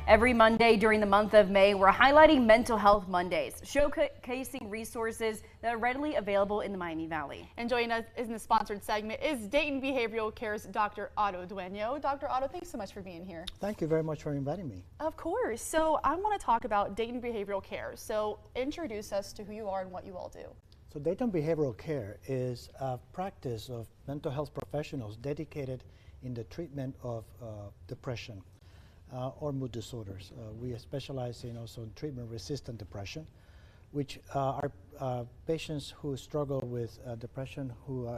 Every Monday during the month of May, we're highlighting Mental Health Mondays, showcasing resources that are readily available in the Miami Valley. And joining us in the sponsored segment is Dayton Behavioral Care's Dr. Otto Dueño. Dr. Otto, thanks so much for being here. Thank you very much for inviting me. Of course. So I want to talk about Dayton Behavioral Care. So introduce us to who you are and what you all do. So Dayton Behavioral Care is a practice of mental health professionals dedicated in the treatment of depression or mood disorders. We specialize in also treatment-resistant depression, which are patients who struggle with depression who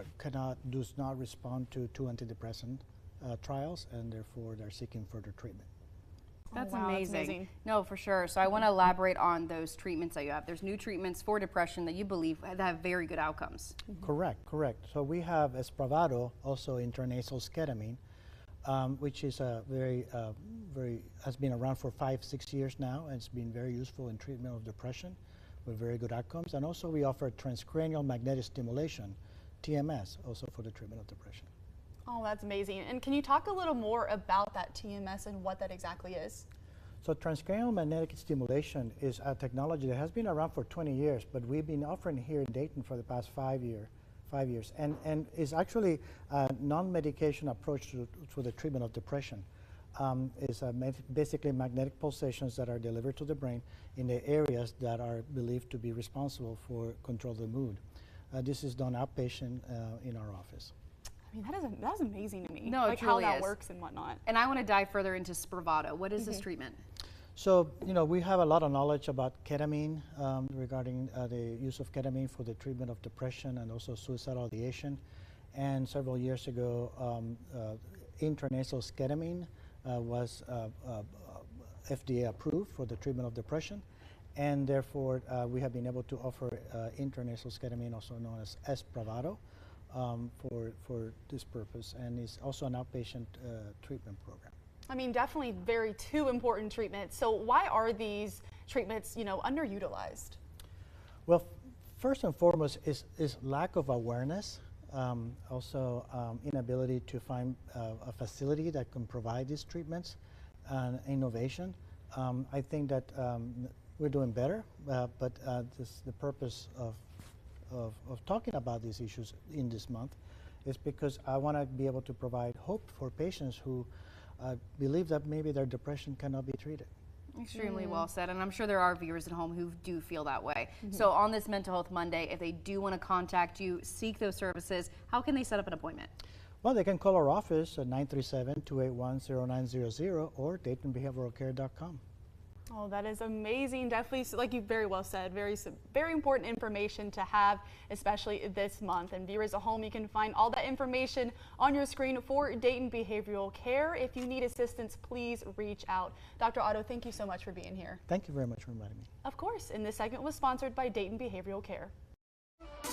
does not respond to antidepressant trials, and therefore they're seeking further treatment. That's, wow, amazing. that's amazing. No, for sure. So I want to elaborate on those treatments that you have. There's new treatments for depression that you believe that have very good outcomes. Correct. So we have Spravato, also intranasal ketamine, which is a has been around for 5-6 years now, and it's been very useful in treatment of depression with very good outcomes. And also we offer transcranial magnetic stimulation, TMS, also for the treatment of depression. Oh, that's amazing. And can you talk a little more about that TMS and what that exactly is? So transcranial magnetic stimulation is a technology that has been around for 20 years, but we've been offering here in Dayton for the past 5 years, and is actually a non-medication approach to the treatment of depression. It's basically magnetic pulsations that are delivered to the brain in the areas that are believed to be responsible for control of the mood. This is done outpatient in our office. I mean, that is amazing to me. No, like how that works and whatnot. And I want to dive further into Spravato. What is this treatment? So, we have a lot of knowledge about ketamine regarding the use of ketamine for the treatment of depression and also suicidal ideation. And several years ago, intranasal ketamine was FDA approved for the treatment of depression. And therefore, we have been able to offer intranasal ketamine, also known as Spravato, for this purpose, and it's also an outpatient treatment program. I mean, definitely two important treatments. So why are these treatments, underutilized? Well, first and foremost is lack of awareness, also inability to find a facility that can provide these treatments, and innovation. I think that we're doing better, but the purpose of talking about these issues in this month is because I want to be able to provide hope for patients who believe that maybe their depression cannot be treated. Extremely well said, and I'm sure there are viewers at home who do feel that way. So on this Mental Health Monday, if they do want to contact you, seek those services, how can they set up an appointment? Well, they can call our office at 937-281-0900 or DaytonBehavioralCare.com. Oh, that is amazing. Definitely, like you very well said, very important information to have, especially this month. And viewers at home, you can find all that information on your screen for Dayton Behavioral Care. If you need assistance, please reach out. Dr. Otto, thank you so much for being here. Thank you very much for inviting me. Of course, and this segment was sponsored by Dayton Behavioral Care.